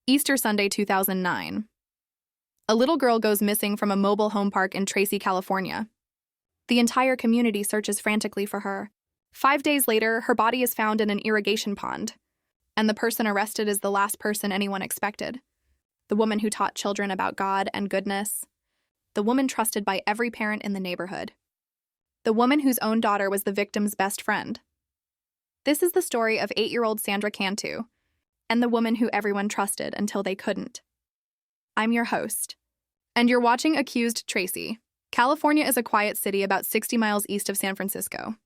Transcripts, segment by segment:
Easter Sunday 2009. A little girl goes missing from a mobile home park in Tracy, California. The entire community searches frantically for her. 5 days later, her body is found in an irrigation pond, and the person arrested is the last person anyone expected. The woman who taught children about God and goodness. The woman trusted by every parent in the neighborhood. The woman whose own daughter was the victim's best friend. This is the story of 8-year-old Sandra Cantu, and the woman who everyone trusted until they couldn't. I'm your host, and you're watching Accused Tracy. California is a quiet city about 60 miles east of San Francisco.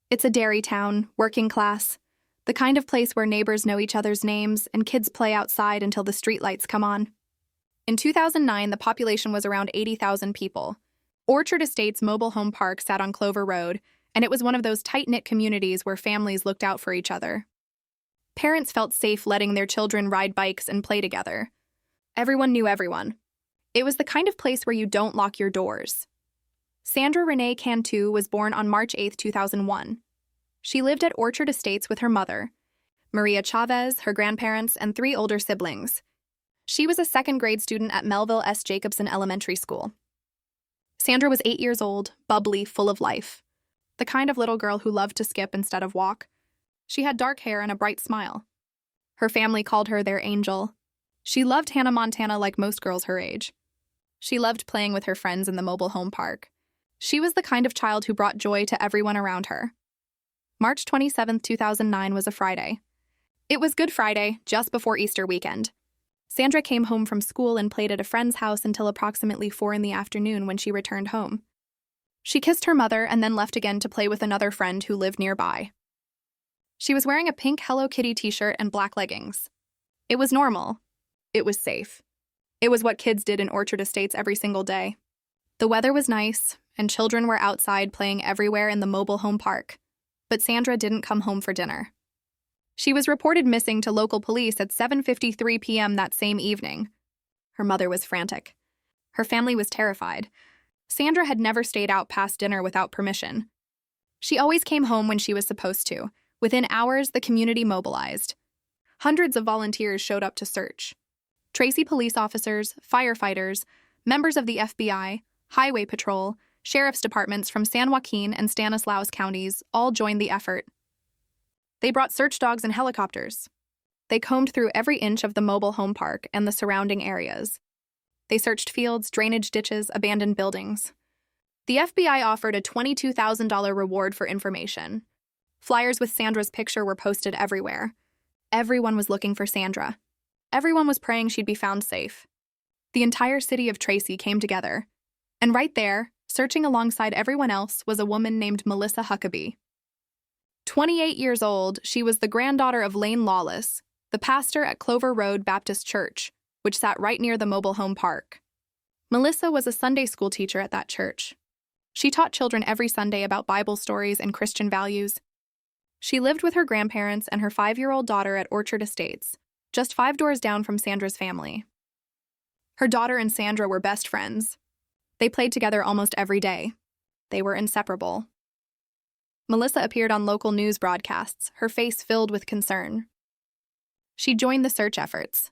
It's a dairy town, working class, the kind of place where neighbors know each other's names and kids play outside until the streetlights come on. In 2009, the population was around 80,000 people. Orchard Estates mobile home park sat on Clover Road, and it was one of those tight-knit communities where families looked out for each other. Parents felt safe letting their children ride bikes and play together. Everyone knew everyone. It was the kind of place where you don't lock your doors. Sandra Renee Cantu was born on March 8, 2001. She lived at Orchard Estates with her mother, Maria Chavez, her grandparents, and 3 older siblings. She was a second-grade student at Melville S. Jacobson Elementary School. Sandra was 8 years old, bubbly, full of life. The kind of little girl who loved to skip instead of walk. She had dark hair and a bright smile. Her family called her their angel. She loved Hannah Montana like most girls her age. She loved playing with her friends in the mobile home park. She was the kind of child who brought joy to everyone around her. March 27, 2009 was a Friday. It was Good Friday, just before Easter weekend. Sandra came home from school and played at a friend's house until approximately 4 in the afternoon when she returned home. She kissed her mother and then left again to play with another friend who lived nearby. She was wearing a pink Hello Kitty t-shirt and black leggings. It was normal. It was safe. It was what kids did in Orchard Estates every single day. The weather was nice, and children were outside playing everywhere in the mobile home park. But Sandra didn't come home for dinner. She was reported missing to local police at 7:53 p.m. that same evening. Her mother was frantic. Her family was terrified. Sandra had never stayed out past dinner without permission. She always came home when she was supposed to. Within hours, the community mobilized. Hundreds of volunteers showed up to search. Tracy police officers, firefighters, members of the FBI, Highway Patrol, sheriff's departments from San Joaquin and Stanislaus counties all joined the effort. They brought search dogs and helicopters. They combed through every inch of the mobile home park and the surrounding areas. They searched fields, drainage ditches, abandoned buildings. The FBI offered a $22,000 reward for information. Flyers with Sandra's picture were posted everywhere. Everyone was looking for Sandra. Everyone was praying she'd be found safe. The entire city of Tracy came together. And right there, searching alongside everyone else, was a woman named Melissa Huckaby. 28 years old, she was the granddaughter of Lane Lawless, the pastor at Clover Road Baptist Church, which sat right near the mobile home park. Melissa was a Sunday school teacher at that church. She taught children every Sunday about Bible stories and Christian values. She lived with her grandparents and her 5-year-old daughter at Orchard Estates, just 5 doors down from Sandra's family. Her daughter and Sandra were best friends. They played together almost every day. They were inseparable. Melissa appeared on local news broadcasts, her face filled with concern. She joined the search efforts.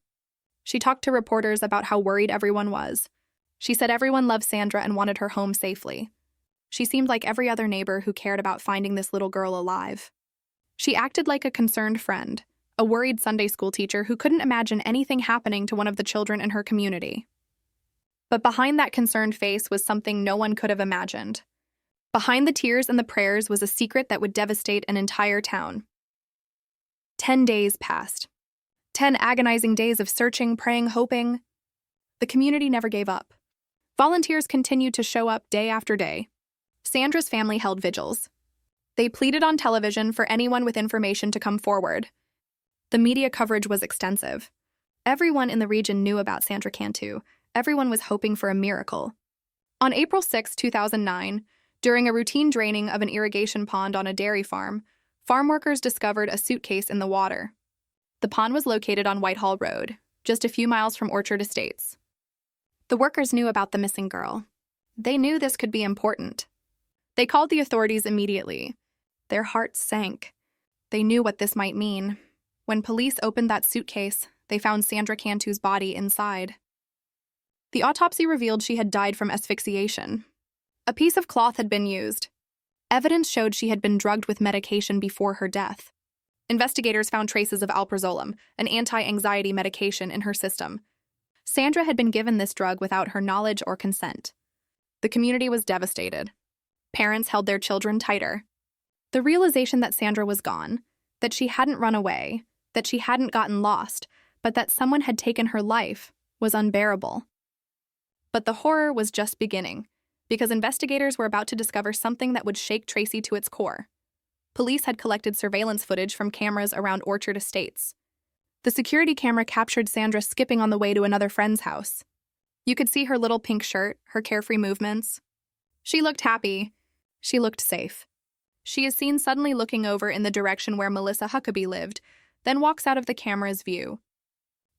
She talked to reporters about how worried everyone was. She said everyone loved Sandra and wanted her home safely. She seemed like every other neighbor who cared about finding this little girl alive. She acted like a concerned friend, a worried Sunday school teacher who couldn't imagine anything happening to one of the children in her community. But behind that concerned face was something no one could have imagined. Behind the tears and the prayers was a secret that would devastate an entire town. 10 days passed. 10 agonizing days of searching, praying, hoping. The community never gave up. Volunteers continued to show up day after day. Sandra's family held vigils. They pleaded on television for anyone with information to come forward. The media coverage was extensive. Everyone in the region knew about Sandra Cantu. Everyone was hoping for a miracle. On April 6, 2009, during a routine draining of an irrigation pond on a dairy farm, farm workers discovered a suitcase in the water. The pond was located on Whitehall Road, just a few miles from Orchard Estates. The workers knew about the missing girl. They knew this could be important. They called the authorities immediately. Their hearts sank. They knew what this might mean. When police opened that suitcase, they found Sandra Cantu's body inside. The autopsy revealed she had died from asphyxiation. A piece of cloth had been used. Evidence showed she had been drugged with medication before her death. Investigators found traces of alprazolam, an anti-anxiety medication, in her system. Sandra had been given this drug without her knowledge or consent. The community was devastated. Parents held their children tighter. The realization that Sandra was gone, that she hadn't run away, that she hadn't gotten lost, but that someone had taken her life, was unbearable. But the horror was just beginning, because investigators were about to discover something that would shake Tracy to its core. Police had collected surveillance footage from cameras around Orchard Estates. The security camera captured Sandra skipping on the way to another friend's house. You could see her little pink shirt, her carefree movements. She looked happy. She looked safe. She is seen suddenly looking over in the direction where Melissa Huckaby lived, then walks out of the camera's view.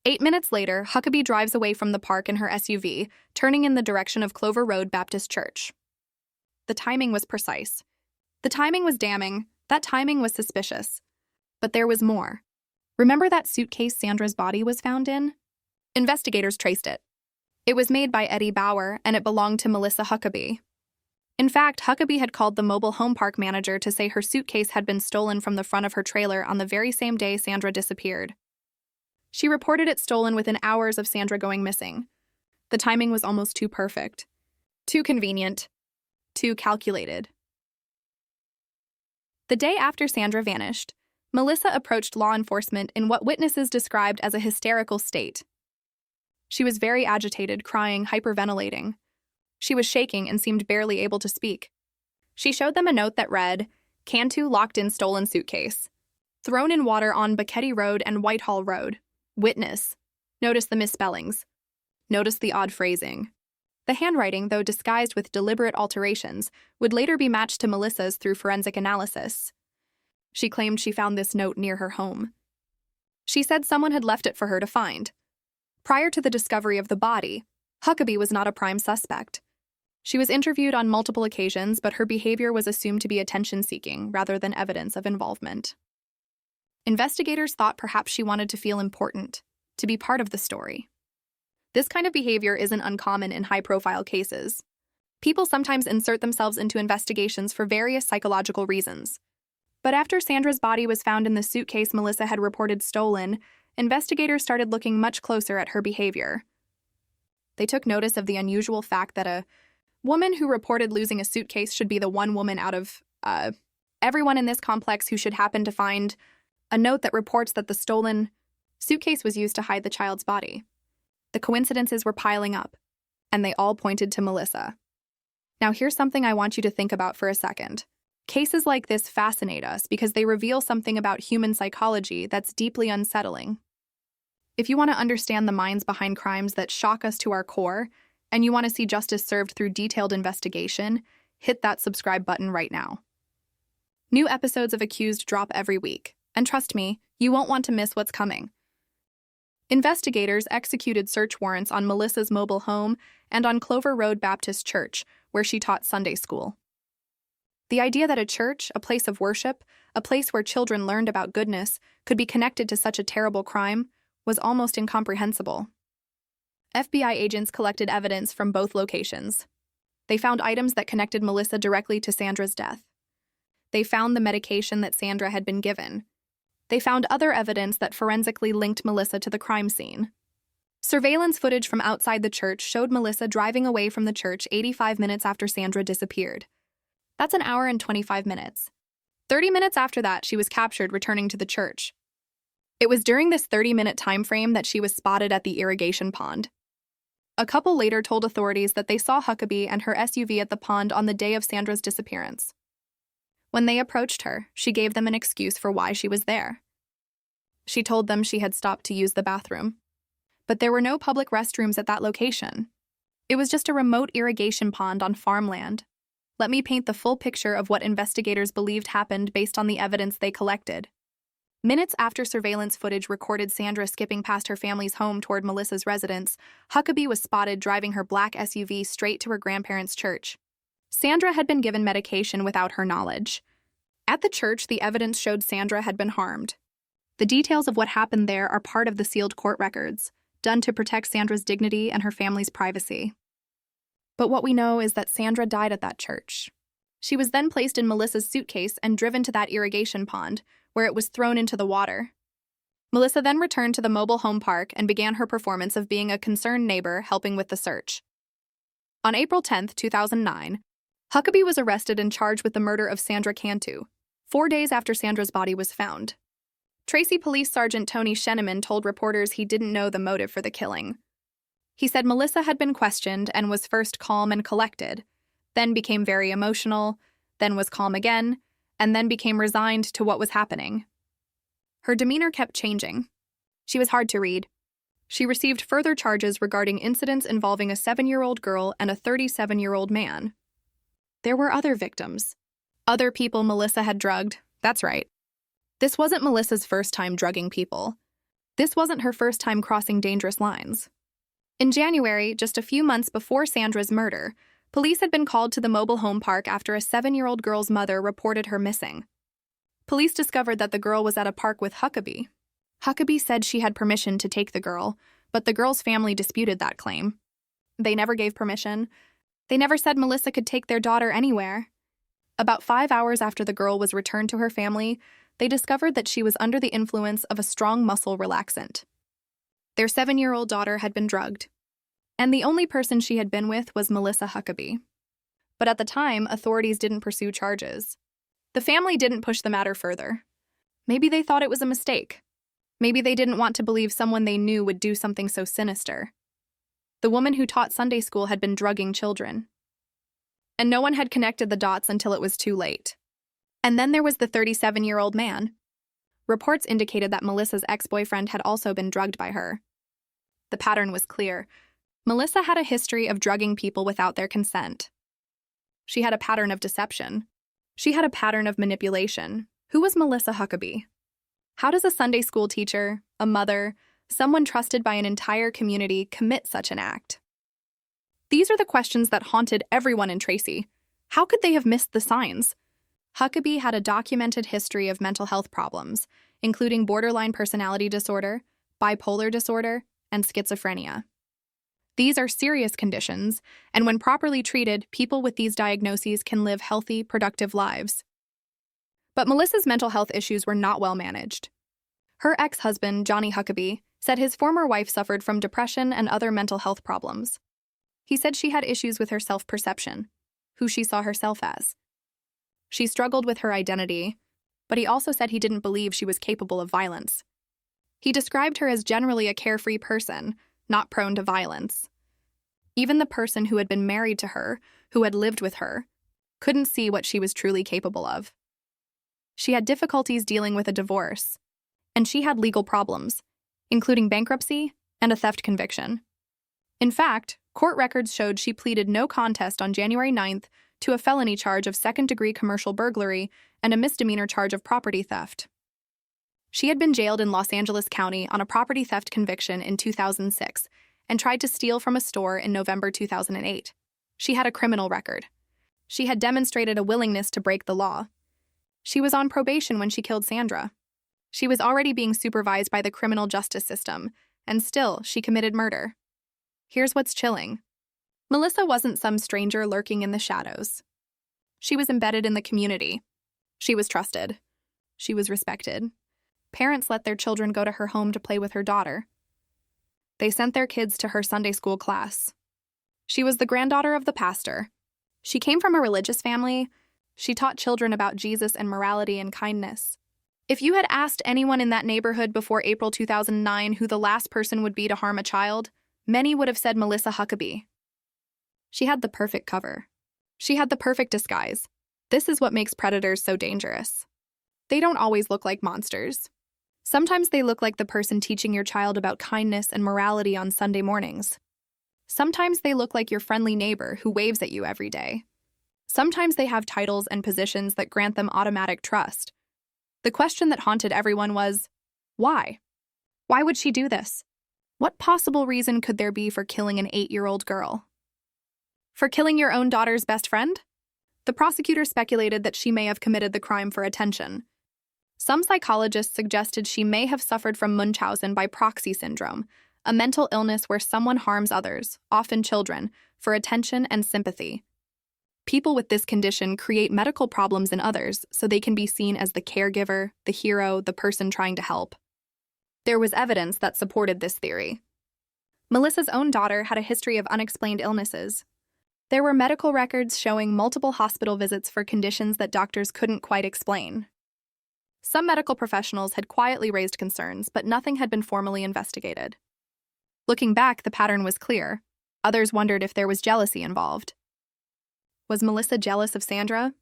8 minutes later, Huckaby drives away from the park in her SUV, turning in the direction of Clover Road Baptist Church. The timing was precise. The timing was damning. That timing was suspicious. But there was more. Remember that suitcase Sandra's body was found in? Investigators traced it. It was made by Eddie Bauer, and it belonged to Melissa Huckaby. In fact, Huckaby had called the mobile home park manager to say her suitcase had been stolen from the front of her trailer on the very same day Sandra disappeared. She reported it stolen within hours of Sandra going missing. The timing was almost too perfect. Too convenient. Too calculated. The day after Sandra vanished, Melissa approached law enforcement in what witnesses described as a hysterical state. She was very agitated, crying, hyperventilating. She was shaking and seemed barely able to speak. She showed them a note that read, "Cantu locked in stolen suitcase. Thrown in water on Bucketty Road and Whitehall Road. Witness. Notice the misspellings. Notice the odd phrasing." The handwriting, though disguised with deliberate alterations, would later be matched to Melissa's through forensic analysis. She claimed she found this note near her home. She said someone had left it for her to find. Prior to the discovery of the body, Huckaby was not a prime suspect. She was interviewed on multiple occasions, but her behavior was assumed to be attention-seeking rather than evidence of involvement. Investigators thought perhaps she wanted to feel important, to be part of the story. This kind of behavior isn't uncommon in high-profile cases. People sometimes insert themselves into investigations for various psychological reasons. But after Sandra's body was found in the suitcase Melissa had reported stolen, investigators started looking much closer at her behavior. They took notice of the unusual fact that a woman who reported losing a suitcase should be the one woman out of, everyone in this complex who should happen to find a note that reports that the stolen suitcase was used to hide the child's body. The coincidences were piling up, and they all pointed to Melissa. Now here's something I want you to think about for a second. Cases like this fascinate us because they reveal something about human psychology that's deeply unsettling. If you want to understand the minds behind crimes that shock us to our core, and you want to see justice served through detailed investigation, hit that subscribe button right now. New episodes of Accused drop every week, and trust me, you won't want to miss what's coming. Investigators executed search warrants on Melissa's mobile home and on Clover Road Baptist Church, where she taught Sunday school. The idea that a church, a place of worship, a place where children learned about goodness, could be connected to such a terrible crime was almost incomprehensible. FBI agents collected evidence from both locations. They found items that connected Melissa directly to Sandra's death. They found the medication that Sandra had been given. They found other evidence that forensically linked Melissa to the crime scene. Surveillance footage from outside the church showed Melissa driving away from the church 85 minutes after Sandra disappeared. That's an hour and 25 minutes. 30 minutes after that, she was captured returning to the church. It was during this 30-minute time frame that she was spotted at the irrigation pond. A couple later told authorities that they saw Huckaby and her SUV at the pond on the day of Sandra's disappearance. When they approached her, she gave them an excuse for why she was there. She told them she had stopped to use the bathroom. But there were no public restrooms at that location. It was just a remote irrigation pond on farmland. Let me paint the full picture of what investigators believed happened based on the evidence they collected. Minutes after surveillance footage recorded Sandra skipping past her family's home toward Melissa's residence, Huckaby was spotted driving her black SUV straight to her grandparents' church. Sandra had been given medication without her knowledge. At the church, the evidence showed Sandra had been harmed. The details of what happened there are part of the sealed court records, done to protect Sandra's dignity and her family's privacy. But what we know is that Sandra died at that church. She was then placed in Melissa's suitcase and driven to that irrigation pond, where it was thrown into the water. Melissa then returned to the mobile home park and began her performance of being a concerned neighbor helping with the search. On April 10, 2009, Huckaby was arrested and charged with the murder of Sandra Cantu, 4 days after Sandra's body was found. Tracy Police Sergeant Tony Sheneman told reporters he didn't know the motive for the killing. He said Melissa had been questioned and was first calm and collected, then became very emotional, then was calm again, and then became resigned to what was happening. Her demeanor kept changing. She was hard to read. She received further charges regarding incidents involving a 7-year-old girl and a 37-year-old man. There were other victims. Other people Melissa had drugged, that's right. This wasn't Melissa's first time drugging people. This wasn't her first time crossing dangerous lines. In January, just a few months before Sandra's murder, police had been called to the mobile home park after a 7-year-old girl's mother reported her missing. Police discovered that the girl was at a park with Huckaby. Huckaby said she had permission to take the girl, but the girl's family disputed that claim. They never gave permission. They never said Melissa could take their daughter anywhere. About 5 hours after the girl was returned to her family, they discovered that she was under the influence of a strong muscle relaxant. Their 7-year-old daughter had been drugged, and the only person she had been with was Melissa Huckaby. But at the time, authorities didn't pursue charges. The family didn't push the matter further. Maybe they thought it was a mistake. Maybe they didn't want to believe someone they knew would do something so sinister. The woman who taught Sunday school had been drugging children. And no one had connected the dots until it was too late. And then there was the 37-year-old man. Reports indicated that Melissa's ex-boyfriend had also been drugged by her. The pattern was clear. Melissa had a history of drugging people without their consent. She had a pattern of deception. She had a pattern of manipulation. Who was Melissa Huckaby? How does a Sunday school teacher, a mother, someone trusted by an entire community commit such an act? These are the questions that haunted everyone in Tracy. How could they have missed the signs? Huckaby had a documented history of mental health problems, including borderline personality disorder, bipolar disorder, and schizophrenia. These are serious conditions, and when properly treated, people with these diagnoses can live healthy, productive lives. But Melissa's mental health issues were not well managed. Her ex-husband, Johnny Huckaby, said his former wife suffered from depression and other mental health problems. He said she had issues with her self-perception, who she saw herself as. She struggled with her identity, but he also said he didn't believe she was capable of violence. He described her as generally a carefree person, not prone to violence. Even the person who had been married to her, who had lived with her, couldn't see what she was truly capable of. She had difficulties dealing with a divorce, and she had legal problems, including bankruptcy and a theft conviction. In fact, court records showed she pleaded no contest on January 9th to a felony charge of second-degree commercial burglary and a misdemeanor charge of property theft. She had been jailed in Los Angeles County on a property theft conviction in 2006 and tried to steal from a store in November 2008. She had a criminal record. She had demonstrated a willingness to break the law. She was on probation when she killed Sandra. She was already being supervised by the criminal justice system, and still, she committed murder. Here's what's chilling. Melissa wasn't some stranger lurking in the shadows. She was embedded in the community. She was trusted. She was respected. Parents let their children go to her home to play with her daughter. They sent their kids to her Sunday school class. She was the granddaughter of the pastor. She came from a religious family. She taught children about Jesus and morality and kindness. If you had asked anyone in that neighborhood before April 2009 who the last person would be to harm a child, many would have said Melissa Huckaby. She had the perfect cover. She had the perfect disguise. This is what makes predators so dangerous. They don't always look like monsters. Sometimes they look like the person teaching your child about kindness and morality on Sunday mornings. Sometimes they look like your friendly neighbor who waves at you every day. Sometimes they have titles and positions that grant them automatic trust. The question that haunted everyone was, why? Why would she do this? What possible reason could there be for killing an 8-year-old girl? For killing your own daughter's best friend? The prosecutor speculated that she may have committed the crime for attention. Some psychologists suggested she may have suffered from Munchausen by proxy syndrome, a mental illness where someone harms others, often children, for attention and sympathy. People with this condition create medical problems in others so they can be seen as the caregiver, the hero, the person trying to help. There was evidence that supported this theory. Melissa's own daughter had a history of unexplained illnesses. There were medical records showing multiple hospital visits for conditions that doctors couldn't quite explain. Some medical professionals had quietly raised concerns, but nothing had been formally investigated. Looking back, the pattern was clear. Others wondered if there was jealousy involved. Was Melissa jealous of Sandra?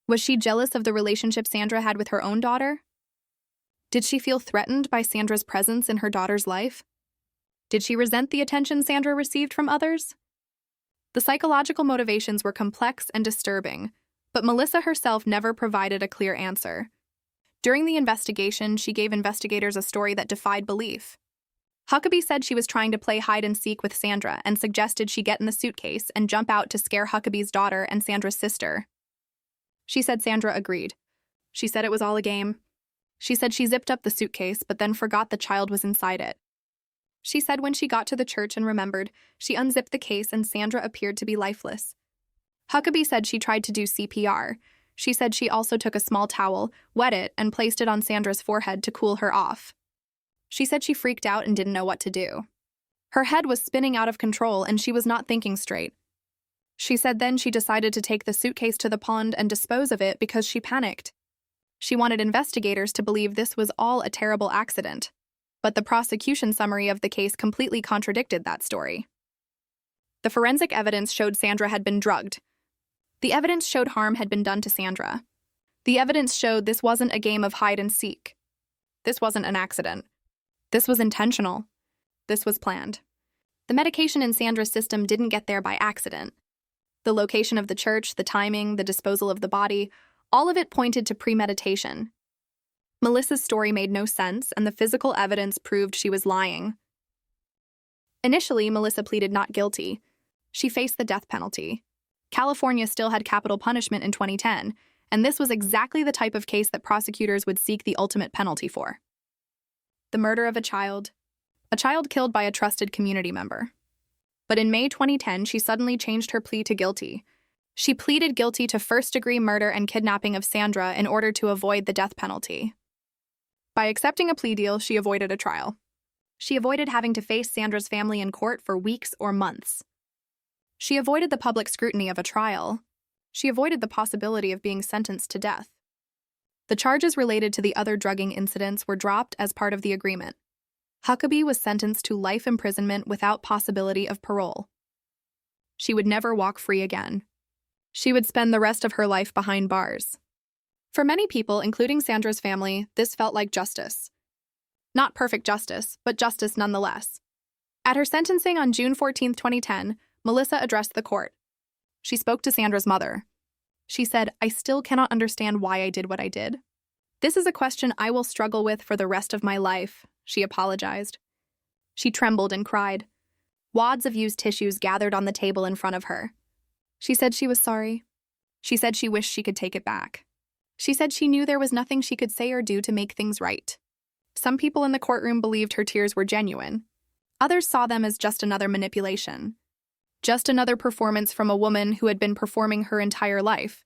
Was she jealous of the relationship Sandra had with her own daughter? Did she feel threatened by Sandra's presence in her daughter's life? Did she resent the attention Sandra received from others? The psychological motivations were complex and disturbing, but Melissa herself never provided a clear answer. During the investigation, she gave investigators a story that defied belief. Huckaby said she was trying to play hide-and-seek with Sandra and suggested she get in the suitcase and jump out to scare Huckaby's daughter and Sandra's sister. She said Sandra agreed. She said it was all a game. She said she zipped up the suitcase but then forgot the child was inside it. She said when she got to the church and remembered, she unzipped the case and Sandra appeared to be lifeless. Huckaby said she tried to do CPR. She said she also took a small towel, wet it, and placed it on Sandra's forehead to cool her off. She said she freaked out and didn't know what to do. Her head was spinning out of control and she was not thinking straight. She said then she decided to take the suitcase to the pond and dispose of it because she panicked. She wanted investigators to believe this was all a terrible accident. But the prosecution summary of the case completely contradicted that story. The forensic evidence showed Sandra had been drugged. The evidence showed harm had been done to Sandra. The evidence showed this wasn't a game of hide and seek. This wasn't an accident. This was intentional. This was planned. The medication in Sandra's system didn't get there by accident. The location of the church, the timing, the disposal of the body, all of it pointed to premeditation. Melissa's story made no sense, and the physical evidence proved she was lying. Initially, Melissa pleaded not guilty. She faced the death penalty. California still had capital punishment in 2010, and this was exactly the type of case that prosecutors would seek the ultimate penalty for. The murder of a child killed by a trusted community member. But in May 2010, she suddenly changed her plea to guilty. She pleaded guilty to first-degree murder and kidnapping of Sandra in order to avoid the death penalty. By accepting a plea deal, she avoided a trial. She avoided having to face Sandra's family in court for weeks or months. She avoided the public scrutiny of a trial. She avoided the possibility of being sentenced to death. The charges related to the other drugging incidents were dropped as part of the agreement. Huckaby was sentenced to life imprisonment without possibility of parole. She would never walk free again. She would spend the rest of her life behind bars. For many people, including Sandra's family, this felt like justice. Not perfect justice, but justice nonetheless. At her sentencing on June 14, 2010, Melissa addressed the court. She spoke to Sandra's mother. She said, "I still cannot understand why I did what I did. This is a question I will struggle with for the rest of my life," she apologized. She trembled and cried. Wads of used tissues gathered on the table in front of her. She said she was sorry. She said she wished she could take it back. She said she knew there was nothing she could say or do to make things right. Some people in the courtroom believed her tears were genuine. Others saw them as just another manipulation. Just another performance from a woman who had been performing her entire life.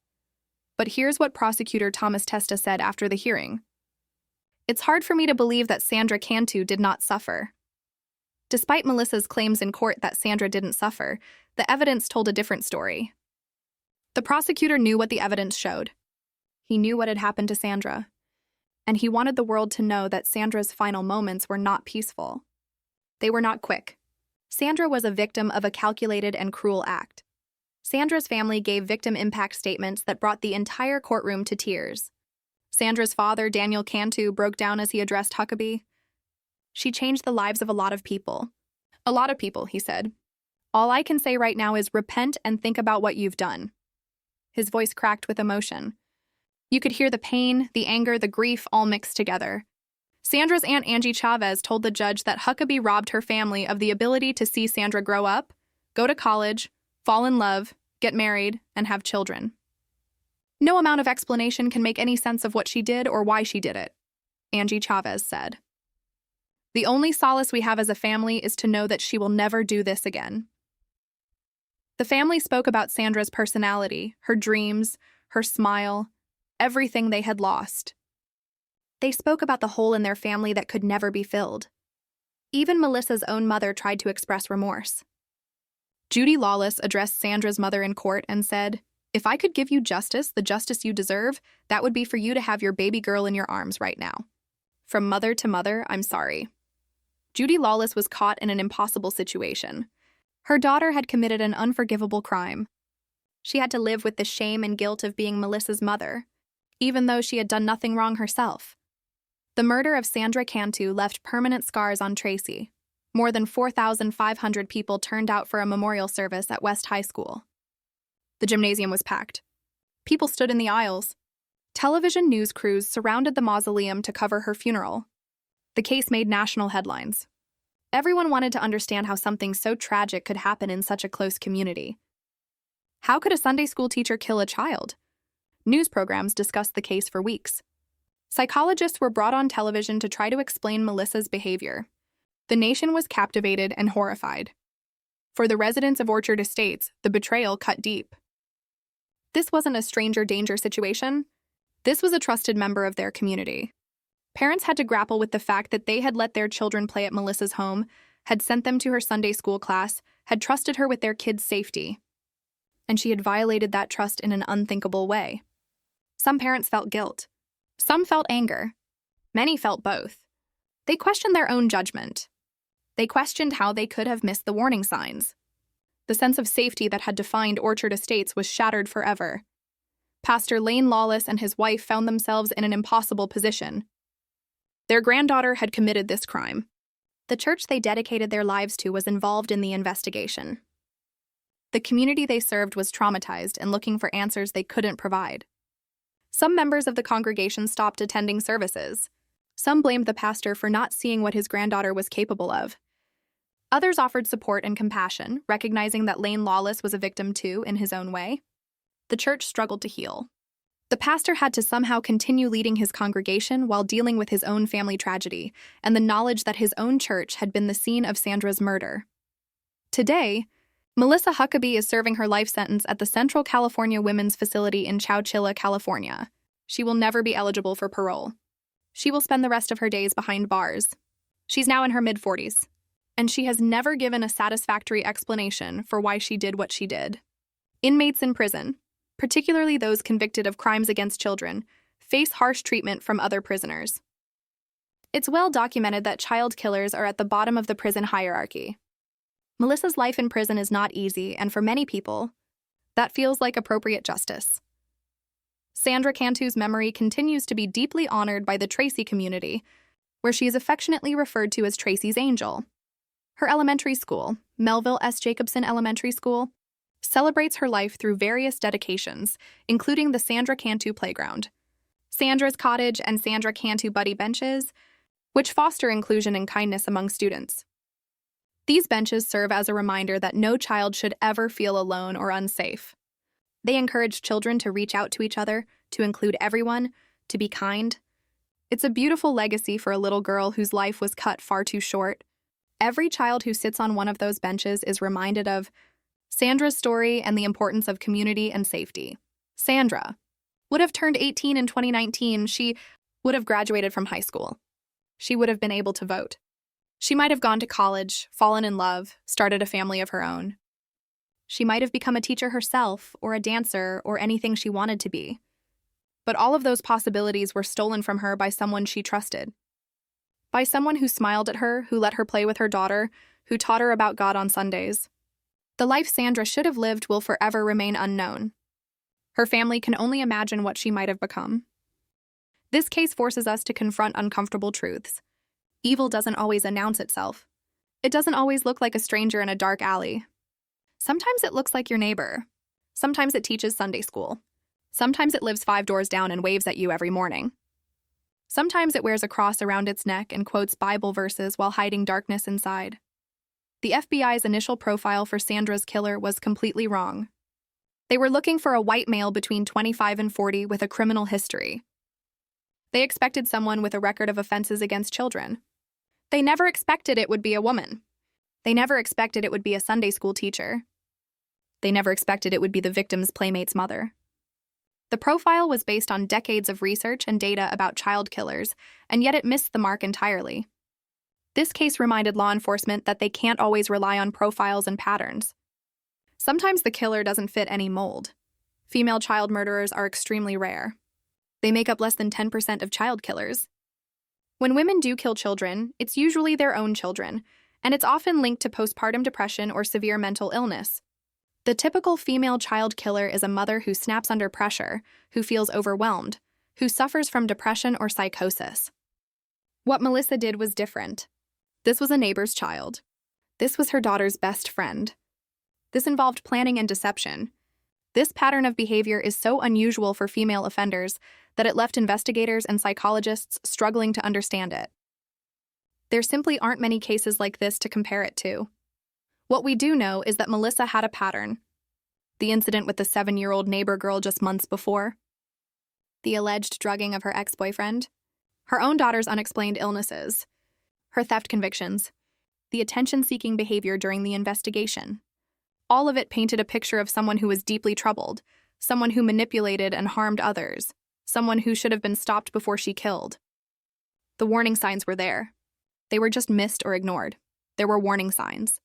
But here's what Prosecutor Thomas Testa said after the hearing. "It's hard for me to believe that Sandra Cantu did not suffer." Despite Melissa's claims in court that Sandra didn't suffer, the evidence told a different story. The prosecutor knew what the evidence showed. He knew what had happened to Sandra. And he wanted the world to know that Sandra's final moments were not peaceful. They were not quick. Sandra was a victim of a calculated and cruel act. Sandra's family gave victim impact statements that brought the entire courtroom to tears. Sandra's father, Daniel Cantu, broke down as he addressed Huckaby. "She changed the lives of a lot of people. A lot of people," he said. "All I can say right now is repent and think about what you've done." His voice cracked with emotion. You could hear the pain, the anger, the grief all mixed together. Sandra's aunt Angie Chavez told the judge that Huckaby robbed her family of the ability to see Sandra grow up, go to college, fall in love, get married, and have children. No amount of explanation can make any sense of what she did or why she did it, Angie Chavez said. The only solace we have as a family is to know that she will never do this again. The family spoke about Sandra's personality, her dreams, her smile, everything they had lost. They spoke about the hole in their family that could never be filled. Even Melissa's own mother tried to express remorse. Judy Lawless addressed Sandra's mother in court and said, "If I could give you justice, the justice you deserve, that would be for you to have your baby girl in your arms right now. From mother to mother, I'm sorry." Judy Lawless was caught in an impossible situation. Her daughter had committed an unforgivable crime. She had to live with the shame and guilt of being Melissa's mother, even though she had done nothing wrong herself. The murder of Sandra Cantu left permanent scars on Tracy. More than 4,500 people turned out for a memorial service at West High School. The gymnasium was packed. People stood in the aisles. Television news crews surrounded the mausoleum to cover her funeral. The case made national headlines. Everyone wanted to understand how something so tragic could happen in such a close community. How could a Sunday school teacher kill a child? News programs discussed the case for weeks. Psychologists were brought on television to try to explain Melissa's behavior. The nation was captivated and horrified. For the residents of Orchard Estates, the betrayal cut deep. This wasn't a stranger danger situation. This was a trusted member of their community. Parents had to grapple with the fact that they had let their children play at Melissa's home, had sent them to her Sunday school class, had trusted her with their kids' safety. And she had violated that trust in an unthinkable way. Some parents felt guilt. Some felt anger. Many felt both. They questioned their own judgment. They questioned how they could have missed the warning signs. The sense of safety that had defined Orchard Estates was shattered forever. Pastor Lane Lawless and his wife found themselves in an impossible position. Their granddaughter had committed this crime. The church they dedicated their lives to was involved in the investigation. The community they served was traumatized and looking for answers they couldn't provide. Some members of the congregation stopped attending services. Some blamed the pastor for not seeing what his granddaughter was capable of. Others offered support and compassion, recognizing that Lane Lawless was a victim too, in his own way. The church struggled to heal. The pastor had to somehow continue leading his congregation while dealing with his own family tragedy and the knowledge that his own church had been the scene of Sandra's murder. Today, Melissa Huckaby is serving her life sentence at the Central California Women's Facility in Chowchilla, California. She will never be eligible for parole. She will spend the rest of her days behind bars. She's now in her mid-40s, and she has never given a satisfactory explanation for why she did what she did. Inmates in prison, particularly those convicted of crimes against children, face harsh treatment from other prisoners. It's well documented that child killers are at the bottom of the prison hierarchy. Melissa's life in prison is not easy, and for many people, that feels like appropriate justice. Sandra Cantu's memory continues to be deeply honored by the Tracy community, where she is affectionately referred to as Tracy's Angel. Her elementary school, Melville S. Jacobson Elementary School, celebrates her life through various dedications, including the Sandra Cantu Playground, Sandra's Cottage, and Sandra Cantu Buddy Benches, which foster inclusion and kindness among students. These benches serve as a reminder that no child should ever feel alone or unsafe. They encourage children to reach out to each other, to include everyone, to be kind. It's a beautiful legacy for a little girl whose life was cut far too short. Every child who sits on one of those benches is reminded of Sandra's story and the importance of community and safety. Sandra would have turned 18 in 2019. She would have graduated from high school. She would have been able to vote. She might have gone to college, fallen in love, started a family of her own. She might have become a teacher herself, or a dancer, or anything she wanted to be. But all of those possibilities were stolen from her by someone she trusted. By someone who smiled at her, who let her play with her daughter, who taught her about God on Sundays. The life Sandra should have lived will forever remain unknown. Her family can only imagine what she might have become. This case forces us to confront uncomfortable truths. Evil doesn't always announce itself. It doesn't always look like a stranger in a dark alley. Sometimes it looks like your neighbor. Sometimes it teaches Sunday school. Sometimes it lives 5 doors down and waves at you every morning. Sometimes it wears a cross around its neck and quotes Bible verses while hiding darkness inside. The FBI's initial profile for Sandra's killer was completely wrong. They were looking for a white male between 25 and 40 with a criminal history. They expected someone with a record of offenses against children. They never expected it would be a woman. They never expected it would be a Sunday school teacher. They never expected it would be the victim's playmate's mother. The profile was based on decades of research and data about child killers, and yet it missed the mark entirely. This case reminded law enforcement that they can't always rely on profiles and patterns. Sometimes the killer doesn't fit any mold. Female child murderers are extremely rare. They make up less than 10% of child killers. When women do kill children, it's usually their own children, and it's often linked to postpartum depression or severe mental illness. The typical female child killer is a mother who snaps under pressure, who feels overwhelmed, who suffers from depression or psychosis. What Melissa did was different. This was a neighbor's child. This was her daughter's best friend. This involved planning and deception. This pattern of behavior is so unusual for female offenders that it left investigators and psychologists struggling to understand it. There simply aren't many cases like this to compare it to. What we do know is that Melissa had a pattern. The incident with the 7-year-old neighbor girl just months before. The alleged drugging of her ex-boyfriend. Her own daughter's unexplained illnesses. Her theft convictions. The attention-seeking behavior during the investigation. All of it painted a picture of someone who was deeply troubled, someone who manipulated and harmed others, someone who should have been stopped before she killed. The warning signs were there. They were just missed or ignored. There were warning signs.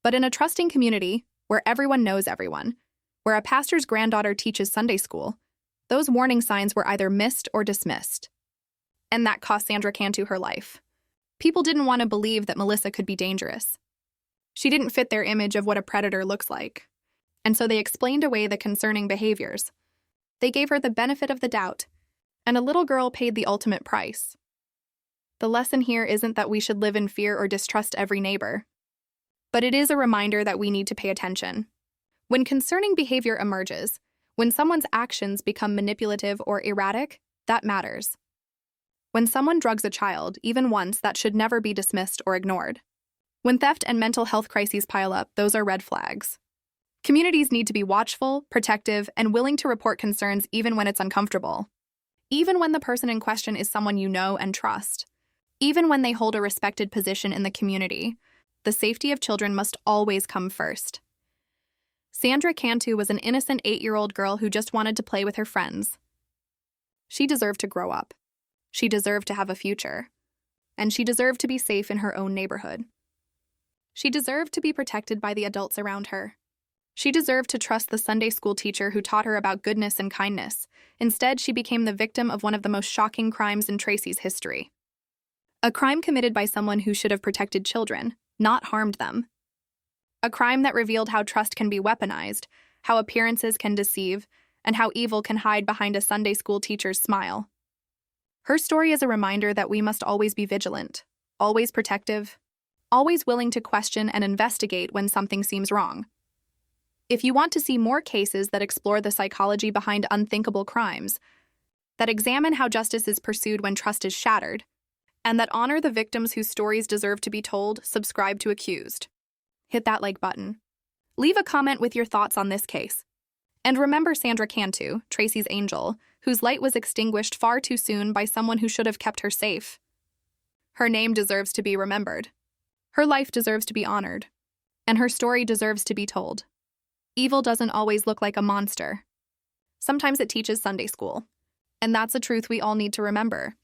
But in a trusting community, where everyone knows everyone, where a pastor's granddaughter teaches Sunday school, those warning signs were either missed or dismissed. And that cost Sandra Cantu her life. People didn't want to believe that Melissa could be dangerous. She didn't fit their image of what a predator looks like. And so they explained away the concerning behaviors. They gave her the benefit of the doubt, and a little girl paid the ultimate price. The lesson here isn't that we should live in fear or distrust every neighbor. But it is a reminder that we need to pay attention. When concerning behavior emerges, when someone's actions become manipulative or erratic, that matters. When someone drugs a child, even once, that should never be dismissed or ignored. When theft and mental health crises pile up, those are red flags. Communities need to be watchful, protective, and willing to report concerns even when it's uncomfortable. Even when the person in question is someone you know and trust. Even when they hold a respected position in the community, the safety of children must always come first. Sandra Cantu was an innocent 8-year-old girl who just wanted to play with her friends. She deserved to grow up. She deserved to have a future. And she deserved to be safe in her own neighborhood. She deserved to be protected by the adults around her. She deserved to trust the Sunday school teacher who taught her about goodness and kindness. Instead, she became the victim of one of the most shocking crimes in Tracy's history. A crime committed by someone who should have protected children, not harmed them. A crime that revealed how trust can be weaponized, how appearances can deceive, and how evil can hide behind a Sunday school teacher's smile. Her story is a reminder that we must always be vigilant, always protective, always willing to question and investigate when something seems wrong. If you want to see more cases that explore the psychology behind unthinkable crimes, that examine how justice is pursued when trust is shattered, and that honor the victims whose stories deserve to be told, subscribe to Accused. Hit that like button. Leave a comment with your thoughts on this case. And remember Sandra Cantu, Tracy's angel, whose light was extinguished far too soon by someone who should have kept her safe. Her name deserves to be remembered. Her life deserves to be honored. And her story deserves to be told. Evil doesn't always look like a monster. Sometimes it teaches Sunday school. And that's a truth we all need to remember.